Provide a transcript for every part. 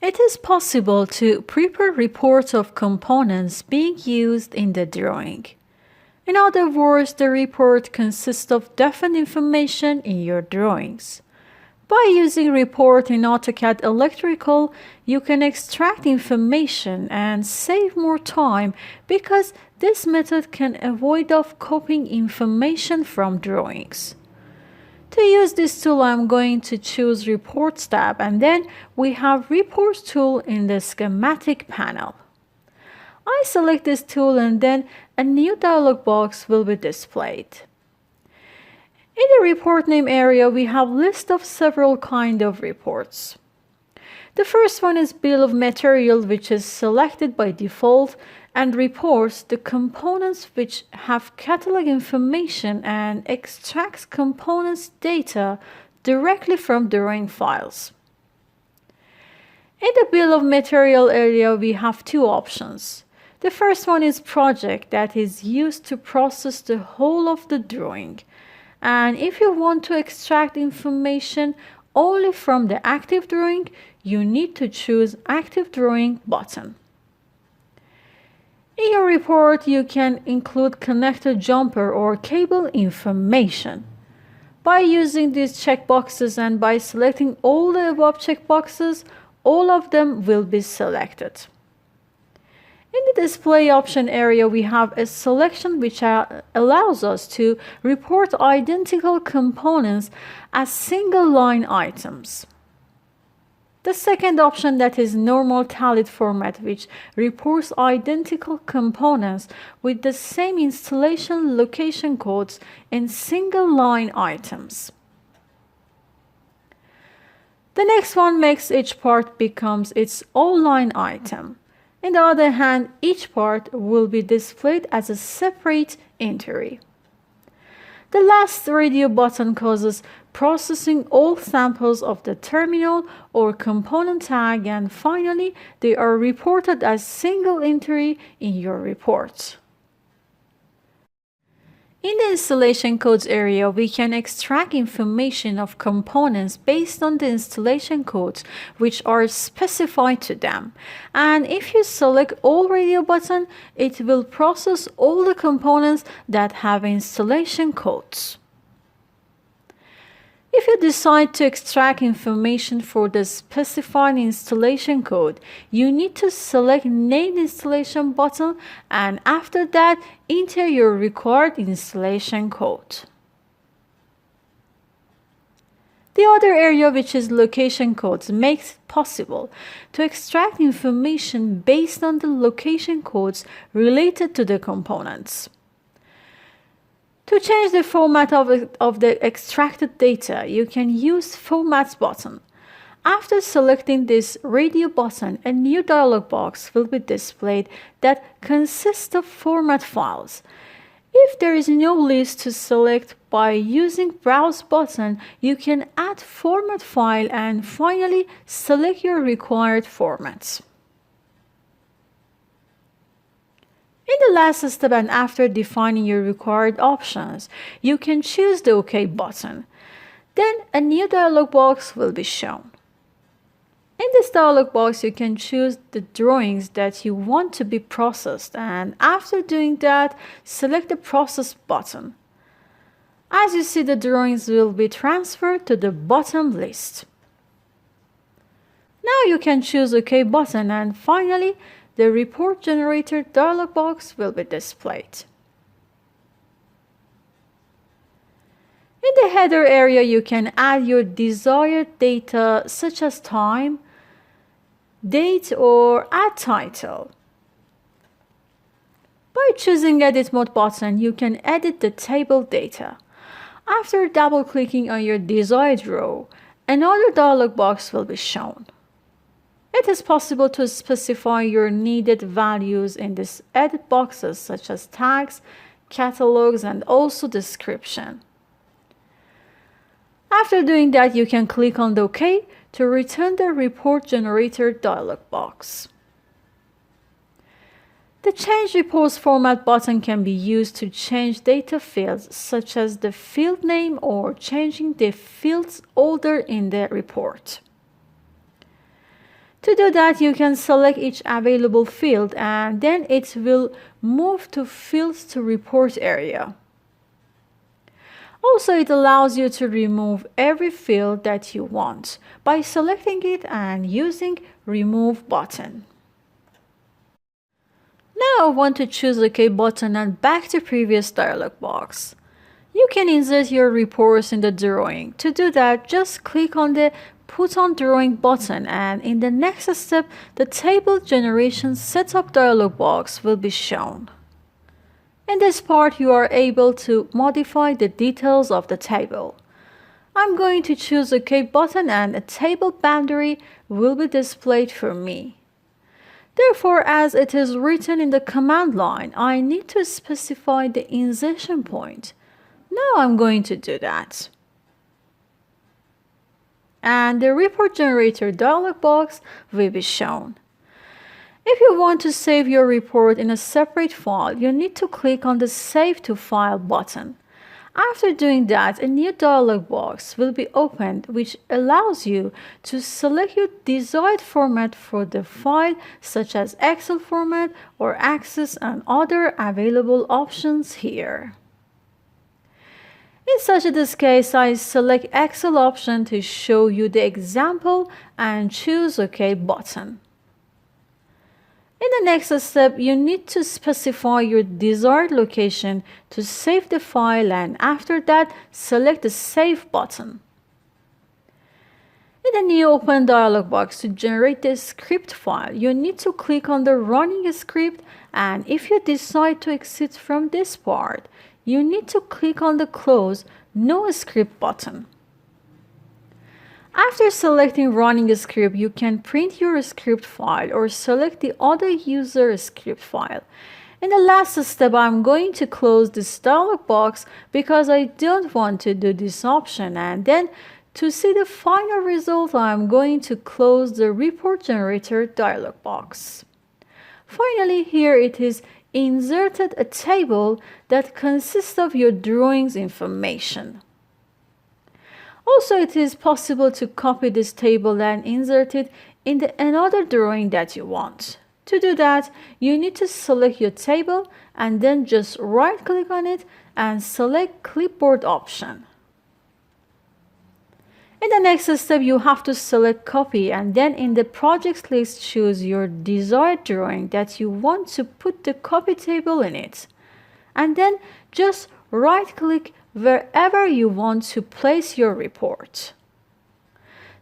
It is possible to prepare reports of components being used in the drawing. In other words, the report consists of definite information in your drawings. By using report in AutoCAD Electrical, you can extract information and save more time because this method can avoid of copying information from drawings. To use this tool, I'm going to choose Reports tab, and then we have Reports tool in the schematic panel. I select this tool and then a new dialog box will be displayed. In the report name area, we have list of several kind of reports. The first one is bill of material, which is selected by default and reports the components which have catalog information and extracts components data directly from drawing files. In the bill of material area, we have two options. The first one is project, that is used to process the whole of the drawing. And if you want to extract information only from the active drawing, you need to choose Active Drawing button. In your report, you can include connector jumper or cable information. By using these checkboxes and by selecting all the above checkboxes, all of them will be selected. In the display option area, we have a selection which allows us to report identical components as single line items. The second option, that is normal tallied format, which reports identical components with the same installation location codes in single line items. The next one makes each part becomes its own line item. On the other hand, each part will be displayed as a separate entry. The last radio button causes processing all samples of the terminal or component tag, and finally they are reported as single entry in your report. In the installation codes area, we can extract information of components based on the installation codes which are specified to them. And if you select all radio button, it will process all the components that have installation codes. If you decide to extract information for the specified installation code, you need to select Name Installation button, and after that, enter your required installation code. The other area, which is location codes, makes it possible to extract information based on the location codes related to the components. To change the format of the extracted data, you can use Formats button. After selecting this radio button, a new dialog box will be displayed that consists of format files. If there is no list to select, by using Browse button, you can add format file and finally select your required formats. In the last step, and after defining your required options, you can choose the OK button. Then a new dialog box will be shown. In this dialog box, you can choose the drawings that you want to be processed, and after doing that, select the Process button. As you see, the drawings will be transferred to the bottom list. Now you can choose OK button, and finally, the Report Generator dialog box will be displayed. In the header area, you can add your desired data such as time, date, or add title. By choosing Edit Mode button, you can edit the table data. After double-clicking on your desired row, another dialog box will be shown. It is possible to specify your needed values in these edit boxes such as tags, catalogs, and also description. After doing that, you can click on the OK to return the Report Generator dialog box. The Change Reports Format button can be used to change data fields such as the field name or changing the field's order in the report. To do that, you can select each available field and then it will move to Fields to Report area. Also, it allows you to remove every field that you want by selecting it and using Remove button. Now I want to choose OK button and back to previous dialog box. You can insert your reports in the drawing. To do that, just click on the Put on Drawing button and in the next step, the Table Generation Setup dialog box will be shown. In this part, you are able to modify the details of the table. I'm going to choose OK button and a table boundary will be displayed for me. Therefore, as it is written in the command line, I need to specify the insertion point. Now I'm going to do that. And the Report Generator dialog box will be shown. If you want to save your report in a separate file, you need to click on the Save to File button. After doing that, a new dialog box will be opened which allows you to select your desired format for the file, such as Excel format or Access and other available options here. In such this case, I select Excel option to show you the example and choose OK button. In the next step, you need to specify your desired location to save the file and after that, select the Save button. In the new Open dialog box to generate the script file, you need to click on the Running script and if you decide to exit from this part, you need to click on the Close No Script button. After selecting Running script, you can print your script file or select the other user script file. In the last step, I'm going to close this dialog box because I don't want to do this option, and then to see the final result, I'm going to close the Report Generator dialog box. Finally, here it is inserted a table that consists of your drawing's information. Also, it is possible to copy this table and insert it in another drawing that you want. To do that, you need to select your table and then just right-click on it and select Clipboard option. In the next step, you have to select Copy and then in the projects list choose your desired drawing that you want to put the copy table in it. And then just right-click wherever you want to place your report.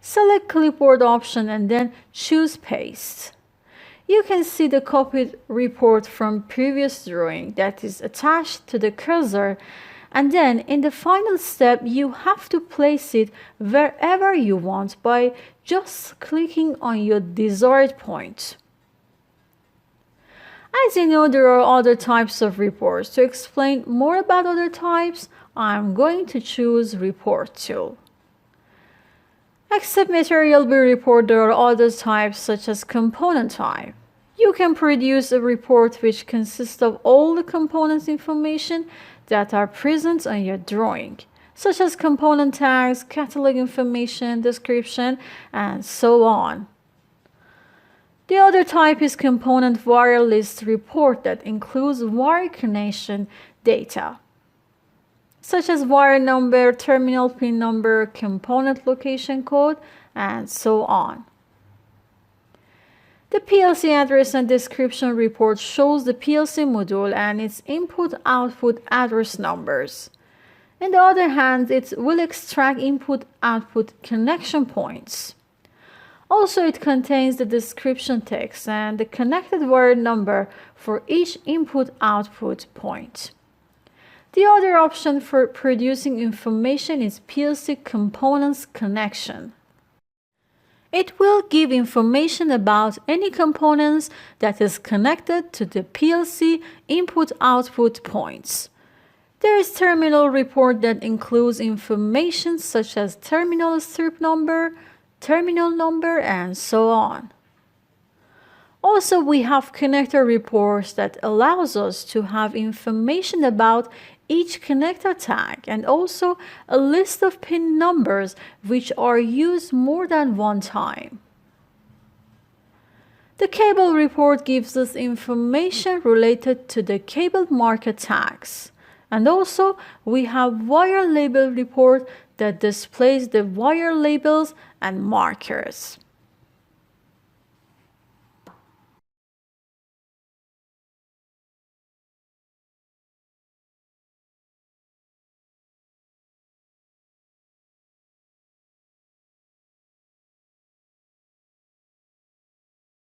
Select Clipboard option and then choose Paste. You can see the copied report from previous drawing that is attached to the cursor, and then in the final step you have to place it wherever you want by just clicking on your desired point. As you know, there are other types of reports. To explain more about other types, I'm going to choose Report tool. Except Material View report, there are other types such as Component type. You can produce a report which consists of all the components information that are present on your drawing, such as component tags, catalog information, description, and so on. The other type is Component Wire List report that includes wire connection data, such as wire number, terminal pin number, component location code, and so on. The PLC address and description report shows the PLC module and its input-output address numbers. On the other hand, it will extract input-output connection points. Also, it contains the description text and the connected wire number for each input-output point. The other option for producing information is PLC Components Connection. It will give information about any components that is connected to the PLC input-output points. There is Terminal report that includes information such as terminal strip number, terminal number, and so on. Also, we have Connector reports that allows us to have information about each connector tag and also a list of pin numbers which are used more than one time. The cable report gives us information related to the cable market tags. And also, we have wire label report that displays the wire labels and markers.